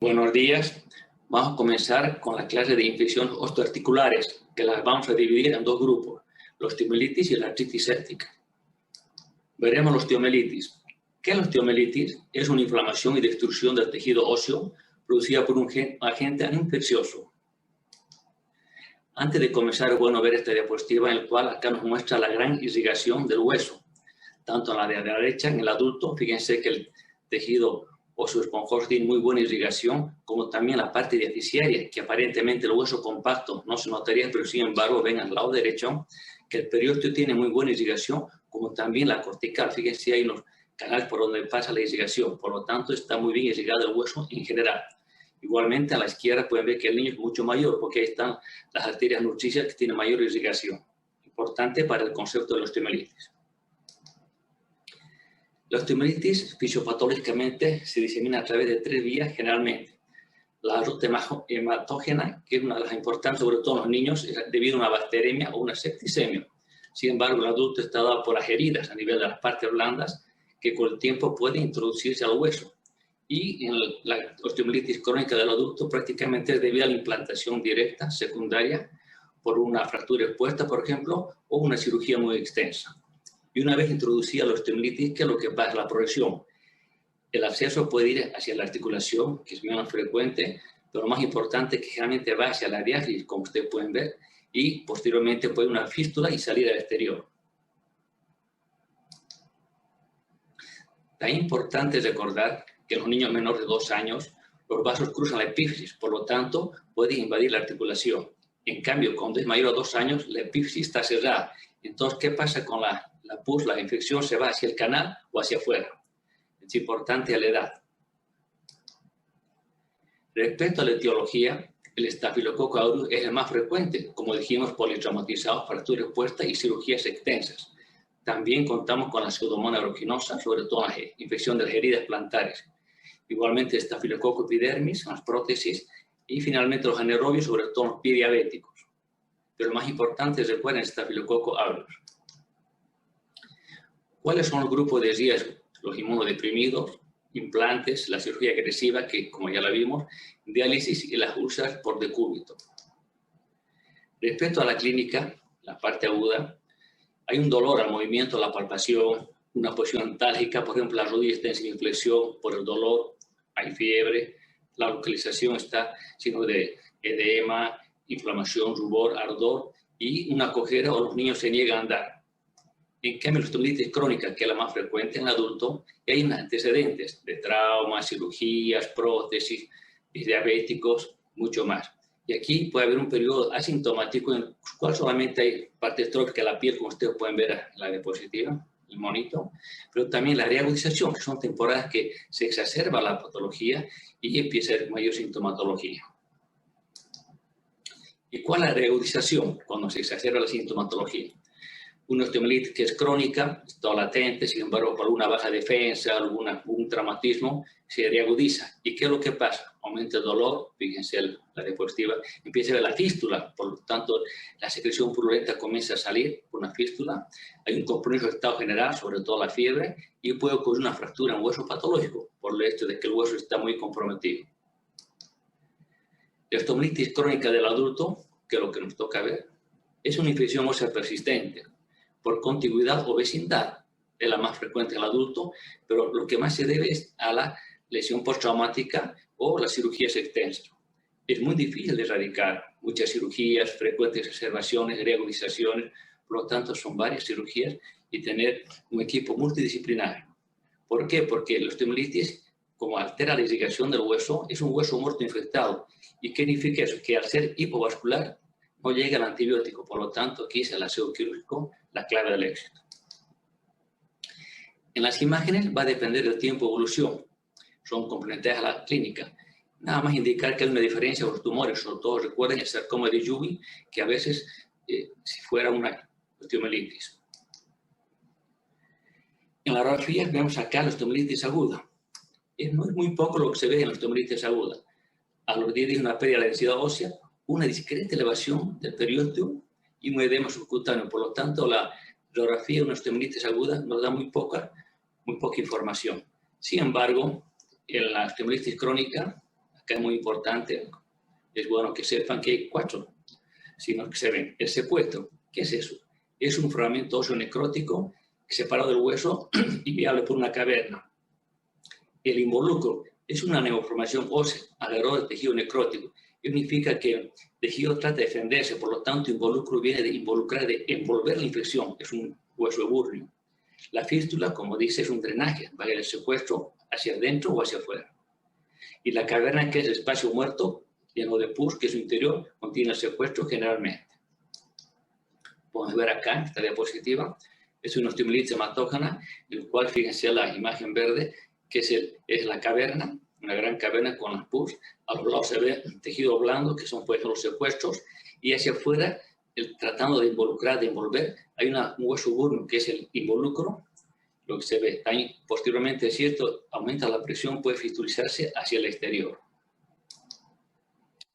Buenos días. Vamos a comenzar con la clase de infecciones osteoarticulares, que las vamos a dividir en dos grupos, la osteomielitis y la artritis séptica. Veremos la osteomielitis. ¿Qué es la osteomielitis? Es una inflamación y destrucción del tejido óseo producida por un agente infeccioso. Antes de comenzar, es bueno ver esta diapositiva en la cual acá nos muestra la gran irrigación del hueso. Tanto en la de la derecha, en el adulto, fíjense que el tejido óseo esponjoso tiene muy buena irrigación, como también la parte diafisiaria, que aparentemente el hueso compacto no se notaría, pero sin embargo ven al lado derecho que el periósteo tiene muy buena irrigación, como también la cortical. Fíjense, hay unos canales por donde pasa la irrigación, por lo tanto está muy bien irrigado el hueso en general. Igualmente a la izquierda pueden ver que el niño es mucho mayor, porque ahí están las arterias nutricias que tienen mayor irrigación. Importante para el concepto de la osteomielitis. La osteomielitis fisiopatológicamente se disemina a través de tres vías generalmente. La ruta hematógena, que es una de las importantes, sobre todo en los niños, debido a una bacteremia o una septicemia. Sin embargo, el adulto está dado por las heridas a nivel de las partes blandas, que con el tiempo pueden introducirse al hueso. Y en la osteomielitis crónica del adulto prácticamente es debido a la implantación directa, secundaria, por una fractura expuesta, por ejemplo, o una cirugía muy extensa. Y una vez introducida la osteomielitis, ¿qué es lo que pasa? La progresión. El acceso puede ir hacia la articulación, que es menos frecuente, pero lo más importante es que generalmente va hacia la diáfisis, como ustedes pueden ver, y posteriormente puede una fístula y salir al exterior. También es importante recordar que en los niños menores de 2 años los vasos cruzan la epífisis, por lo tanto puede invadir la articulación. En cambio, cuando es mayor a 2 años, la epífisis está cerrada. Entonces, ¿qué pasa con la pus? La infección se va hacia el canal o hacia afuera. Es importante a la edad. Respecto a la etiología, el estafilococo aureus es el más frecuente, como dijimos, politraumatizados, fracturas expuestas y cirugías extensas. También contamos con la pseudomonas aeruginosa, sobre todo en la infección de las heridas plantares. Igualmente, estafilococo epidermis, las prótesis, y finalmente los anaerobios, sobre todo en los pies diabéticos. Pero lo más importante es, recuerden, el estafilococo aureus. ¿Cuáles son los grupos de riesgo? Los inmunodeprimidos, implantes, la cirugía agresiva, que como ya la vimos, diálisis y las úlceras por decúbito. Respecto a la clínica, la parte aguda, hay un dolor al movimiento, la palpación, una posición antálgica, por ejemplo, la rodilla está en inflexión por el dolor, hay fiebre, la localización está signo de edema, inflamación, rubor, ardor y una cojera o los niños se niegan a andar. En cambio, la osteomielitis crónica, que es la más frecuente en el adulto, y hay antecedentes de traumas, cirugías, prótesis, diabéticos, mucho más. Y aquí puede haber un periodo asintomático en el cual solamente hay parte estrófica de la piel, como ustedes pueden ver en la diapositiva, el monito, pero también la reagudización, que son temporadas que se exacerba la patología y empieza a haber mayor sintomatología. ¿Y cuál es la reagudización cuando se exacerba la sintomatología? Una osteomielitis que es crónica, está latente, sin embargo, por alguna baja defensa, algún traumatismo, se reagudiza. ¿Y qué es lo que pasa? Aumenta el dolor, fíjense la diapositiva, empieza a ver la fístula, por lo tanto, la secreción purulenta comienza a salir por una fístula, hay un compromiso del estado general, sobre todo la fiebre, y puede ocurrir una fractura en hueso patológico, por el hecho de que el hueso está muy comprometido. La osteomielitis crónica del adulto, que es lo que nos toca ver, es una infección ósea persistente, por contigüidad o vecindad, es la más frecuente en el adulto, pero lo que más se debe es a la lesión postraumática o las cirugías extensas. Es muy difícil de erradicar, muchas cirugías, frecuentes observaciones, reagudizaciones, por lo tanto son varias cirugías y tener un equipo multidisciplinario. ¿Por qué? Porque la osteomielitis, como altera la irrigación del hueso, es un hueso muerto infectado. ¿Y qué significa eso? Que al ser hipovascular no llega el antibiótico, por lo tanto aquí es el aseo quirúrgico la clave del éxito. En las imágenes va a depender del tiempo de evolución, son complementarias a la clínica. Nada más indicar que hay una diferencia con los tumores, sobre todo recuerden el sarcoma de Yubi, que a veces si fuera una osteomielitis. En la radiografía vemos acá la osteomielitis aguda. No es muy poco lo que se ve en la osteomielitis aguda. A los 10 días una pérdida de la densidad ósea, una discreta elevación del periósteo y un edema subcutáneo. Por lo tanto, la radiografía de una osteomielitis aguda nos da muy poca información. Sin embargo, en la osteomielitis crónica, Acá es muy importante, es bueno que sepan que hay 4, sino que se ven. El secuestro, ¿qué es eso? Es un fragmento óseo necrótico separado del hueso y viable por una caverna. El involucro es una neoformación ósea alrededor del tejido necrótico. Significa que el tejido trata de defenderse, por lo tanto, involucro viene de involucrar, de envolver la infección, es un hueso eburnio. La fístula, como dice, es un drenaje, va del secuestro hacia adentro o hacia afuera. Y la caverna, que es el espacio muerto, lleno de pus, que es su interior, contiene el secuestro generalmente. Podemos ver acá, en esta diapositiva, es una osteomelitis hematógena, el cual, fíjense la imagen verde, que es la caverna, una gran caverna con las pus. A los lados se ve un tejido blando, que son pues los secuestros, y hacia afuera, tratando de involucrar, de envolver, hay un hueso eburnio, que es el involucro, lo que se ve. También, posteriormente, es cierto, aumenta la presión, puede fistulizarse hacia el exterior.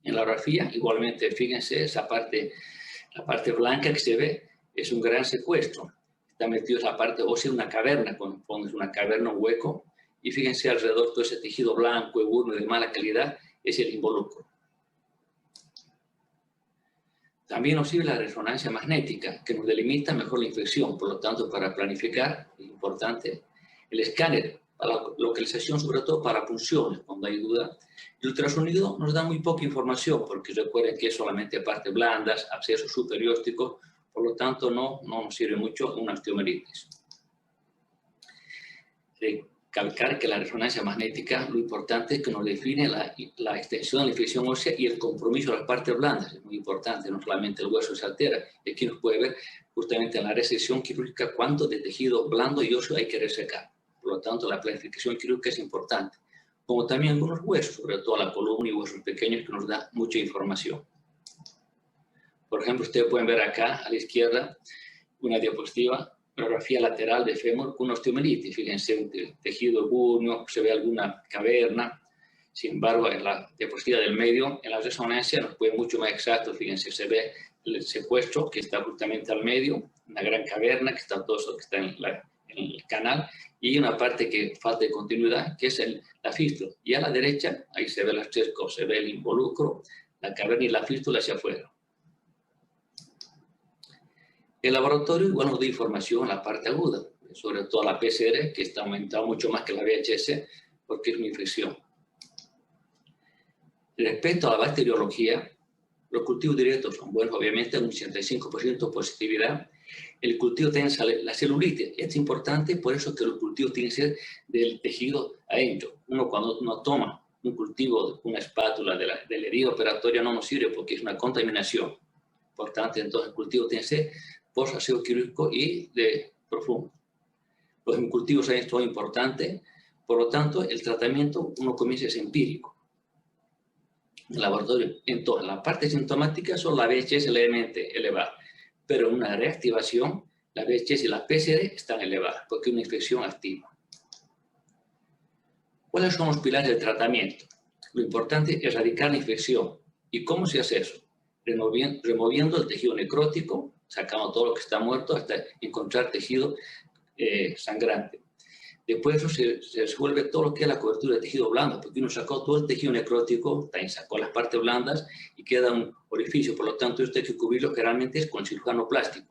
En la radiografía, igualmente, fíjense, esa parte, la parte blanca que se ve, es un gran secuestro. Está metido en la parte ósea de una caverna, cuando pones una caverna, un hueco, y fíjense alrededor todo ese tejido blanco, eburnio, de mala calidad, es el involucro. También nos sirve la resonancia magnética, que nos delimita mejor la infección. Por lo tanto, para planificar, es importante el escáner, para la localización, sobre todo para punciones, cuando hay duda. El ultrasonido nos da muy poca información, porque recuerden que es solamente partes blandas, abscesos superiósticos, por lo tanto, no nos sirve mucho una osteomelitis. Recalcar que la resonancia magnética, lo importante es que nos define la extensión de la infección ósea y el compromiso de las partes blandas. Es muy importante, no solamente el hueso se altera. Y aquí nos puede ver justamente en la resección quirúrgica cuánto de tejido blando y óseo hay que resecar. Por lo tanto, la planificación quirúrgica es importante. Como también algunos huesos, sobre todo la columna y huesos pequeños, que nos da mucha información. Por ejemplo, ustedes pueden ver acá a la izquierda una diapositiva, radiografía lateral de fémur con osteomelitis. Fíjense, un tejido eburnio, se ve alguna caverna. Sin embargo, en la diapositiva del medio, en la resonancia, nos puede mucho más exacto. Fíjense, se ve el secuestro que está justamente al medio, una gran caverna que está todo eso que está en el canal, y una parte que falta de continuidad, que es la fístula. Y a la derecha, ahí se ve las 3 cosas, se ve el involucro, la caverna y la fístula hacia afuera. El laboratorio igual nos da información en la parte aguda, sobre todo la PCR, que está aumentado mucho más que la VHS, porque es una infección. Respecto a la bacteriología, los cultivos directos son buenos, obviamente, un 85% de positividad. El cultivo tiene la celulitis. Es importante, por eso que los cultivos tienen que ser del tejido adentro. Uno cuando no toma un cultivo, una espátula de la herida operatoria, no nos sirve porque es una contaminación. Importante, entonces, el cultivo tiene que ser post-aseo quirúrgico y de profundo. Los cultivos son esto importante, por lo tanto, el tratamiento uno comienza es empírico. En el laboratorio, entonces, la parte sintomática son la VHS levemente elevada, pero en una reactivación, la VHS y la PCR están elevadas, porque es una infección activa. ¿Cuáles son los pilares del tratamiento? Lo importante es erradicar la infección. ¿Y cómo se hace eso? Removiendo el tejido necrótico, sacando todo lo que está muerto hasta encontrar tejido sangrante. Después eso se resuelve todo lo que es la cobertura de tejido blando, porque uno sacó todo el tejido necrótico, también sacó las partes blandas y queda un orificio. Por lo tanto, esto hay que cubrirlo generalmente es con cirujano plástico.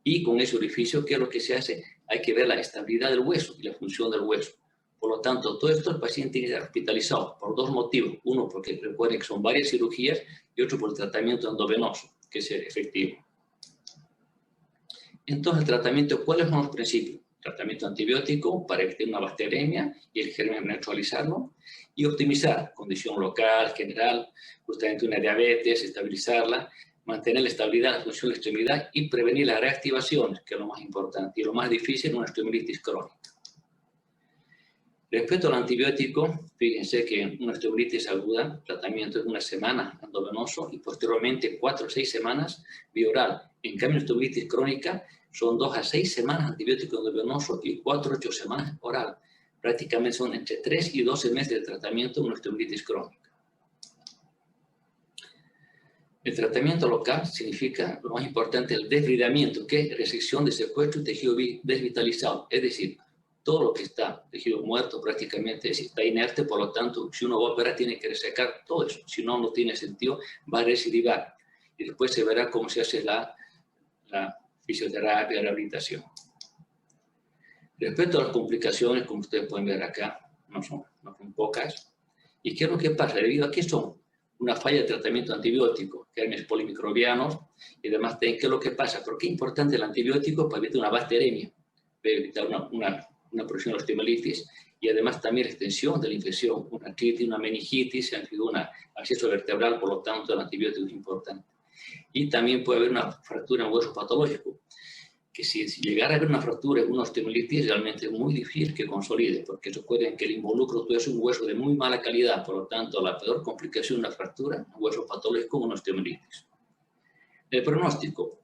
Y con ese orificio, ¿qué es lo que se hace? Hay que ver la estabilidad del hueso y la función del hueso. Por lo tanto, todo esto el paciente tiene que ser hospitalizado por 2 motivos. Uno, porque recuerden que son varias cirugías, y otro por el tratamiento endovenoso, que es efectivo. Entonces, el tratamiento, ¿cuáles son los principios? Tratamiento antibiótico para evitar una bacteremia y el germen neutralizarlo, y optimizar condición local, general, justamente una diabetes, estabilizarla, mantener la estabilidad, la función de la extremidad y prevenir las reactivaciones, que es lo más importante y lo más difícil en una osteomelitis crónica. Respecto al antibiótico, fíjense que en una osteomelitis aguda, el tratamiento es 1 semana endovenoso y posteriormente 4 o 6 semanas vía oral. En cambio, en osteomelitis crónica son 2 a 6 semanas antibiótico endovenoso y 4 a 8 semanas oral. Prácticamente son entre 3 y 12 meses de tratamiento en una osteomelitis crónica. El tratamiento local significa, lo más importante, el desbridamiento, que es resección de secuestro y tejido desvitalizado. Es decir, todo lo que está tejido muerto prácticamente está inerte, por lo tanto, si uno va a operar tiene que resecar todo eso, si no, no tiene sentido, va a recidivar. Y después se verá cómo se hace la fisioterapia, la rehabilitación. Respecto a las complicaciones, como ustedes pueden ver acá, no son pocas. ¿Y qué es lo que pasa? Debido a que son una falla de tratamiento antibiótico, gérmenes polimicrobianos, y además, ¿qué es lo que pasa? ¿Por qué es importante el antibiótico? Para evitar una bacteremia, para evitar una producción de osteomelitis, y además también la extensión de la infección, una artritis, una meningitis, un acceso vertebral, por lo tanto el antibiótico es importante. Y también puede haber una fractura en el hueso patológico, que si llegara a haber una fractura en una osteomelitis, realmente es muy difícil que consolide, porque recuerden que el involucro es un hueso de muy mala calidad, por lo tanto, la peor complicación de una fractura, un hueso patológico, una osteomelitis. El pronóstico.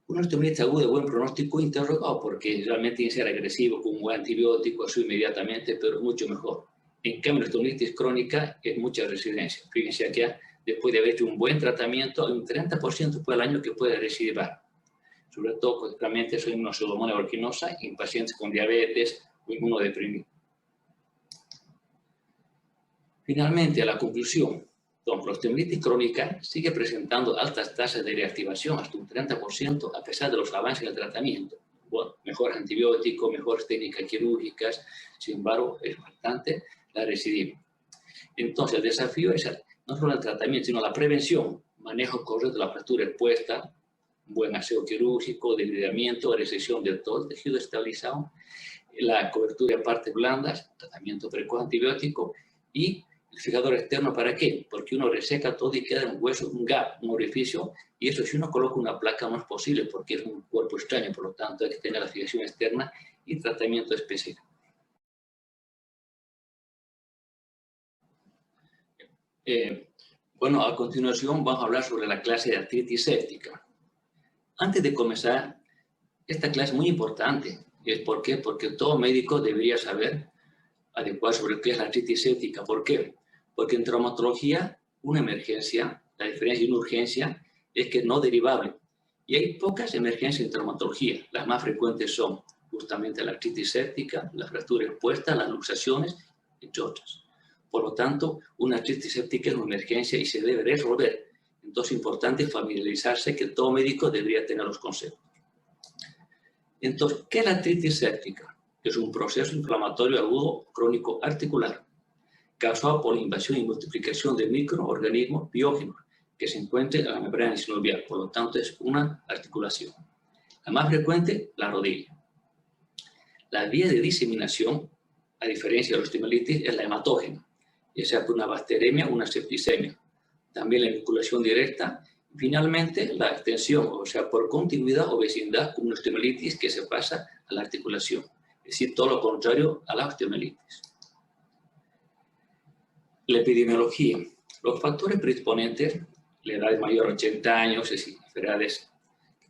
Una osteomelitis aguda, buen pronóstico interrogado, porque realmente tiene que ser agresivo, con un buen antibiótico, eso inmediatamente, pero es mucho mejor. En cambio, la osteomelitis crónica es mucha residencia. Fíjense aquí, después de haber hecho un buen tratamiento, hay un 30% por el año que puede recidivar. Sobre todo, realmente soy una pseudomonas aeruginosa en pacientes con diabetes o inmunodeprimidos. Finalmente, a la conclusión, la osteomelitis crónica sigue presentando altas tasas de reactivación, hasta un 30%, a pesar de los avances del tratamiento. Bueno, mejores antibióticos, mejores técnicas quirúrgicas, sin embargo, es bastante la recidiva. Entonces, el desafío es no solo el tratamiento, sino la prevención, manejo correcto de la fractura expuesta, buen aseo quirúrgico, desligamiento, resección de todo el tejido estabilizado, la cobertura de partes blandas, tratamiento precoz antibiótico y el fijador externo. ¿Para qué? Porque uno reseca todo y queda un hueso, un gap, un orificio, y eso si uno coloca una placa no es posible porque es un cuerpo extraño, por lo tanto hay que tener la fijación externa y tratamiento específico. Bueno, a continuación vamos a hablar sobre la clase de artritis séptica. Antes de comenzar, esta clase es muy importante. ¿Por qué? Porque todo médico debería saber adecuado sobre qué es la artritis séptica. ¿Por qué? Porque en traumatología, una emergencia, la diferencia de una urgencia es que es no derivable. Y hay pocas emergencias en traumatología. Las más frecuentes son justamente la artritis séptica, la fractura expuesta, las luxaciones, entre otras. Por lo tanto, una artritis séptica es una emergencia y se debe resolver. Entonces, es importante familiarizarse que todo médico debería tener los conceptos. Entonces, ¿qué es la artritis séptica? Es un proceso inflamatorio agudo crónico articular causado por la invasión y multiplicación de microorganismos biógenos que se encuentran en la membrana sinovial. Por lo tanto, es una articulación. La más frecuente, la rodilla. La vía de diseminación, a diferencia de la osteomelitis, es la hematógena, ya sea por una bacteremia o una septicemia. También la vinculación directa. Finalmente, la extensión, o sea, por continuidad o vecindad con una osteomelitis que se pasa a la articulación. Es decir, todo lo contrario a la osteomelitis. La epidemiología. Los factores predisponentes, la edad mayor a 80 años, es decir, enfermedades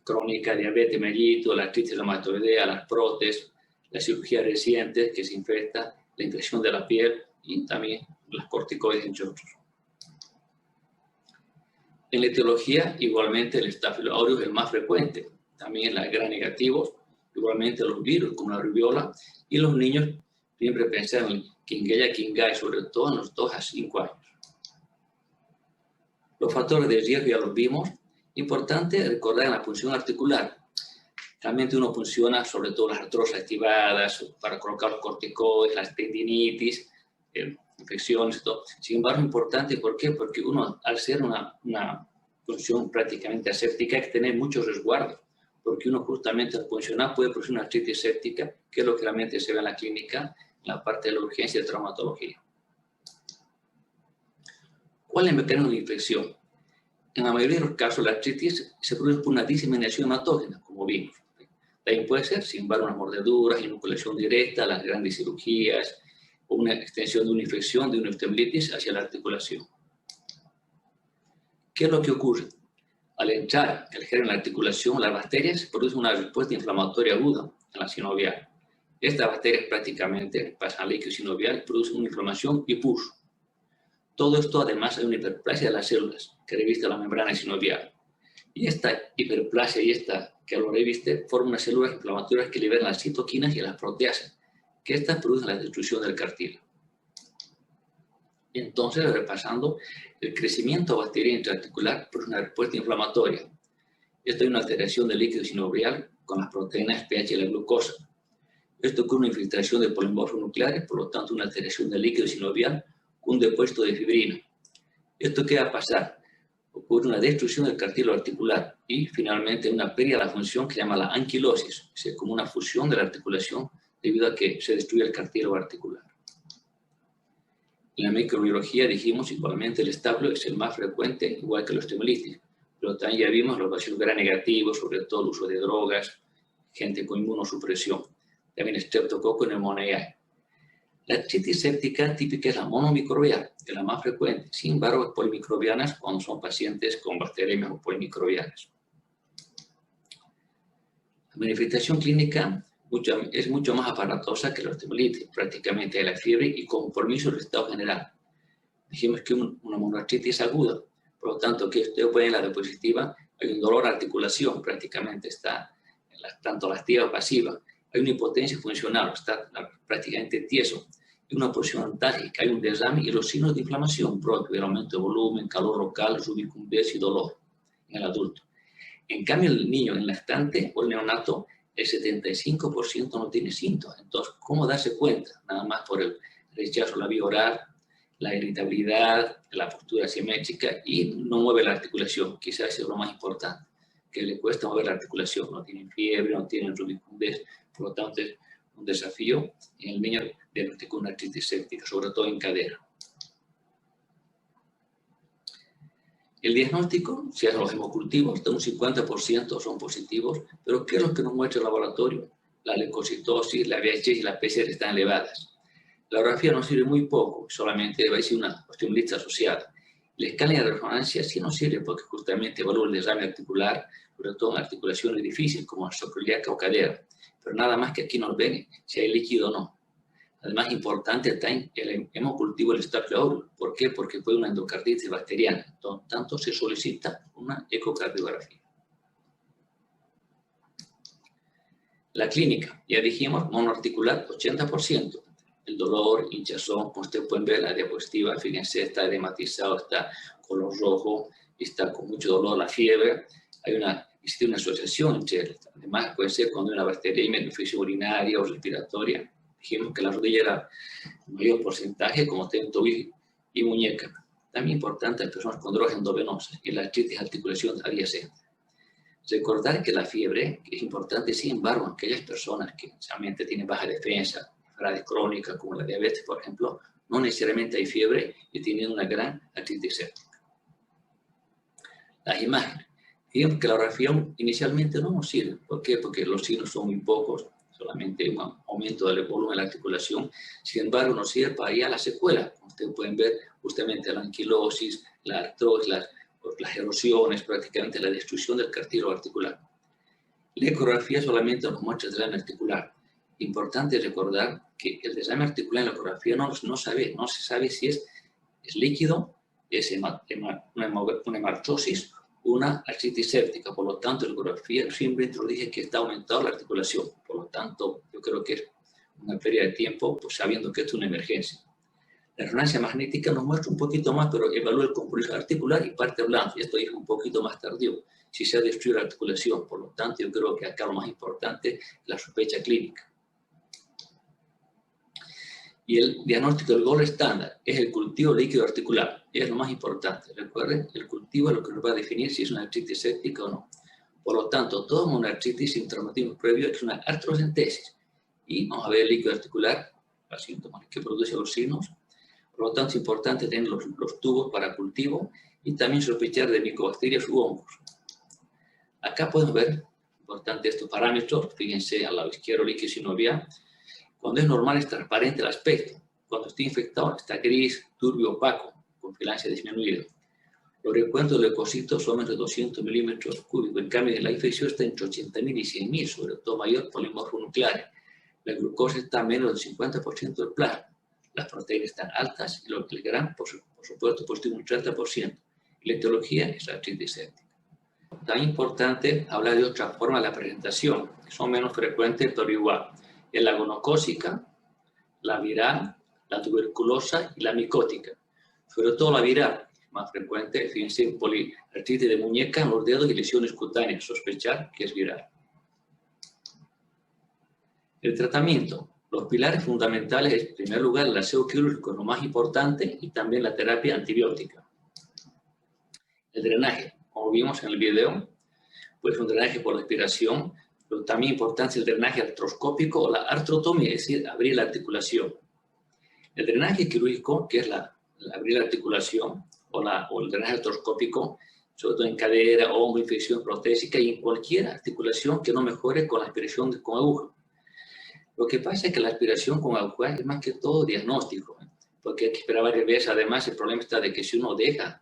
crónicas, diabetes mellitus, la artritis reumatoidea, las prótesis, la cirugía reciente que se infecta, la infección de la piel y también las corticoides, entre otros. En la etiología, igualmente el Staphylococcus aureus es el más frecuente. También la gram negativos, igualmente los virus como la rubiola. Y los niños siempre pensan en Quinqueya quinquae, sobre todo en los 2 a 5 años. Los factores de riesgo ya los vimos. Importante recordar en la punción articular. Realmente uno funciona sobre todo las artrosas activadas para colocar los corticoides, las tendinitis, infecciones y todo. Sin embargo, es importante, ¿por qué? Porque uno, al ser una función prácticamente aséptica, hay que tener muchos resguardos, porque uno justamente al funcionar puede producir una artritis séptica, que es lo que realmente se ve en la clínica, en la parte de la urgencia de traumatología. ¿Cuál es el mecanismo de infección? En la mayoría de los casos, la artritis se produce por una diseminación hematógena, como vimos. También puede ser, sin embargo, unas mordeduras, inoculación directa, las grandes cirugías, o una extensión de una infección, de una osteomelitis hacia la articulación. ¿Qué es lo que ocurre? Al entrar el germen en la articulación, las bacterias producen una respuesta inflamatoria aguda en la sinovial. Estas bacterias prácticamente pasan al líquido sinovial y producen una inflamación y pus. Todo esto, además, hay una hiperplasia de las células que reviste la membrana sinovial. Y esta hiperplasia y esta que lo reviste forman unas células inflamatorias que liberan las citoquinas y las proteasas, que estas producen la destrucción del cartílago. Entonces, repasando, el crecimiento bacteriano intraarticular produce una respuesta inflamatoria. Esto es una alteración del líquido sinovial con las proteínas pH y la glucosa. Esto ocurre una infiltración de polimorfos nucleares, por lo tanto, una alteración del líquido sinovial con un depósito de fibrina. ¿Esto qué va a pasar? Ocurre una destrucción del cartílago articular y, finalmente, una pérdida de la función que se llama la anquilosis, es decir, como una fusión de la articulación debido a que se destruye el cartílago articular. En la microbiología dijimos igualmente el establo es el más frecuente, igual que los osteomielitis, pero también ya vimos los vacilos gram negativos, sobre todo el uso de drogas, gente con inmunosupresión, también estreptococo y neumonía. La artritis séptica típica es la monomicrobiana, que es la más frecuente, sin embargo, polimicrobianas cuando son pacientes con bacterias o polimicrobianas. La manifestación clínica es mucho más aparatosa que la osteomielitis, prácticamente hay la fiebre y compromiso del estado general. Dijimos que una monoartritis aguda, por lo tanto, que ustedes pueden en la diapositiva, hay un dolor a articulación, prácticamente está tanto la activa o pasiva, hay una hipotencia funcional, está prácticamente tieso, hay una posición antálgica, hay un desame y los signos de inflamación propio, el aumento de volumen, calor local, subicumbés y dolor en el adulto. En cambio, el niño, el lactante o el neonato, el 75% no tiene síntomas. Entonces, ¿cómo darse cuenta? Nada más por el rechazo a la vía oral, la irritabilidad, la postura asimétrica y no mueve la articulación. Quizás es lo más importante, que le cuesta mover la articulación. No tienen fiebre, no tienen rubicumbés, por lo tanto es un desafío en el niño diagnosticado una artritis séptica, sobre todo en cadera. El diagnóstico, si hacen los hemocultivos, de un 50% son positivos, pero ¿qué es lo que nos muestra el laboratorio? La leucocitosis, la VHS y la PCR están elevadas. La ecografía nos sirve muy poco, solamente va a ser una osteomielitis asociada. La escala de resonancia sí nos sirve porque justamente evalúa el desarme articular, sobre todo en articulaciones difíciles como sacroiliaca o cadera, pero nada más que aquí nos ven si hay líquido o no. Además, importante está el hemocultivo del Staphylococcus aureus. ¿Por qué? Porque fue una endocarditis bacteriana. Entonces, tanto se solicita una ecocardiografía. La clínica, ya dijimos, monoarticular 80%. El dolor, hinchazón, como ustedes pueden ver en la diapositiva, fíjense, está edematizado, está color rojo, está con mucho dolor, la fiebre. Existe una asociación entre, además puede ser cuando hay una bacteriemia, infección urinaria o respiratoria. Dijimos que la rodilla era el mayor porcentaje, como tobillo y muñeca. También importante en personas con drogas endovenosas y la artritis articulación adyacente. Recordar que la fiebre es importante, sin embargo, en aquellas personas que realmente tienen baja defensa, enfermedades crónicas como la diabetes, por ejemplo, no necesariamente hay fiebre y tienen una gran artritis séptica. Las imágenes. Dijimos que la ecografía inicialmente no nos sirve. ¿Por qué? Porque los signos son muy pocos, solamente un aumento del volumen de la articulación. Sin embargo, nos sirve para ir a la secuela. Como ustedes pueden ver, justamente la anquilosis, la artrosis, las erosiones, prácticamente la destrucción del cartílago articular. La ecografía solamente nos muestra el desarme articular. Importante recordar que el desarme articular en la ecografía no se sabe si es líquido, es una hematosis, una artritis séptica. Por lo tanto, la ecografía siempre introduce que está aumentada la articulación. Por lo tanto, yo creo que es una pérdida de tiempo, pues sabiendo que esto es una emergencia. La resonancia magnética nos muestra un poquito más, pero evalúa el compromiso articular y parte blanda. Y esto es un poquito más tardío, si se ha destruido la articulación. Por lo tanto, yo creo que acá lo más importante es la sospecha clínica. Y el diagnóstico del gold estándar es el cultivo líquido articular. Es lo más importante. Recuerden, el cultivo es lo que nos va a definir si es una artritis séptica o no. Por lo tanto, toda una artritis sin traumatismo previo es una artrocentesis. Y vamos a ver el líquido articular, los síntomas que produce los signos. Por lo tanto, es importante tener los tubos para cultivo y también sospechar de micobacterias u hongos. Acá podemos ver, importante estos parámetros. Fíjense al lado izquierdo, líquido sinovial. Cuando es normal es transparente el aspecto. Cuando está infectado está gris, turbio, opaco, con filancia disminuida. Los recuentos de leucocitos son menos de 200 milímetros cúbicos. En cambio, la infección está entre 80.000 y 100.000, sobre todo mayor polimorfo nuclear. La glucosa está a menos del 50% del plasma. Las proteínas están altas y los telegramos, por supuesto, positivo un 30%. Y la etiología es la artritis séptica. Tan importante hablar de otra forma de la presentación, que son menos frecuentes, pero igual. Es la gonocócica, la viral, la tuberculosa y la micótica. Sobre todo la viral, más frecuente, fíjense, poliartritis de muñeca en los dedos y lesiones cutáneas, sospechar que es viral. El tratamiento. Los pilares fundamentales es, en primer lugar, el aseo quirúrgico, lo más importante, y también la terapia antibiótica. El drenaje, como vimos en el video, pues un drenaje por la aspiración, pero también importante el drenaje artroscópico o la artrotomía, es decir, abrir la articulación. El drenaje quirúrgico, que es abrir la articulación, o el drenaje artroscópico, sobre todo en cadera, hombro, infección protésica y en cualquier articulación que no mejore con la aspiración con aguja. Lo que pasa es que la aspiración con aguja es más que todo diagnóstico, porque hay que esperar varias veces. Además, el problema está de que si uno deja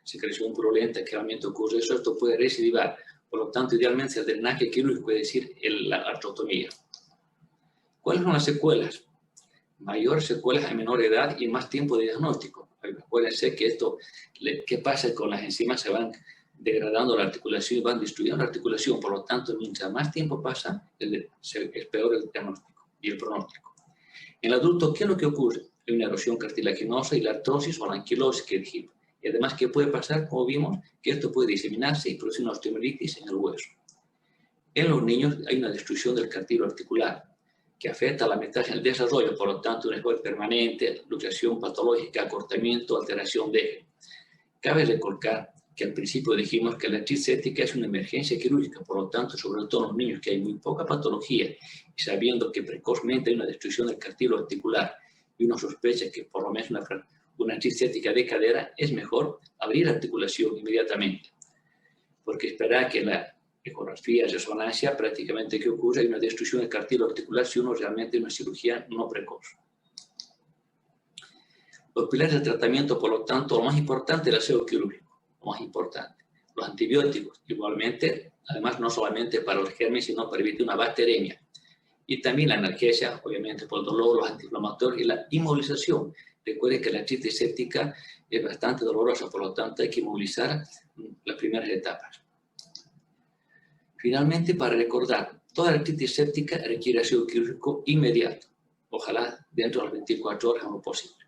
secreción purulenta, que realmente ocurre eso, esto puede recidivar. Por lo tanto, idealmente el drenaje quirúrgico, es decir, la artrotomía. ¿Cuáles son las secuelas? Mayor secuelas a menor edad y más tiempo de diagnóstico. Acuérdense que esto, ¿qué pasa? Con las enzimas se van degradando la articulación y van destruyendo la articulación. Por lo tanto, mientras más tiempo pasa, es peor el diagnóstico y el pronóstico. En el adulto, ¿qué es lo que ocurre? Hay una erosión cartilaginosa y la artrosis o la anquilosis que dijimos. Y además, ¿qué puede pasar? Como vimos, que esto puede diseminarse y producir una osteomelitis en el hueso. En los niños hay una destrucción del cartílago articular que afecta a la metástasis en el desarrollo, por lo tanto, una escuela permanente, luxación patológica, acortamiento, alteración de eje. Cabe recalcar que al principio dijimos que la artritis séptica es una emergencia quirúrgica, por lo tanto, sobre todo en los niños que hay muy poca patología y sabiendo que precozmente hay una destrucción del cartílago articular y uno sospecha que por lo menos una artritis séptica de cadera, es mejor abrir la articulación inmediatamente, porque esperar que la ecografía, resonancia, prácticamente ¿qué ocurre? Hay una destrucción del cartílago articular si uno realmente una cirugía no precoz. Los pilares del tratamiento, por lo tanto, lo más importante es el aseo quirúrgico, lo más importante. Los antibióticos, igualmente, además no solamente para los gérmenes, sino para evitar una bacteremia. Y también la analgesia, obviamente por el dolor, los antiinflamatorios y la inmovilización. Recuerden que la artritis séptica es bastante dolorosa, por lo tanto hay que inmovilizar las primeras etapas. Finalmente, para recordar, toda artritis séptica requiere aseo quirúrgico inmediato, ojalá dentro de las 24 horas o lo posible.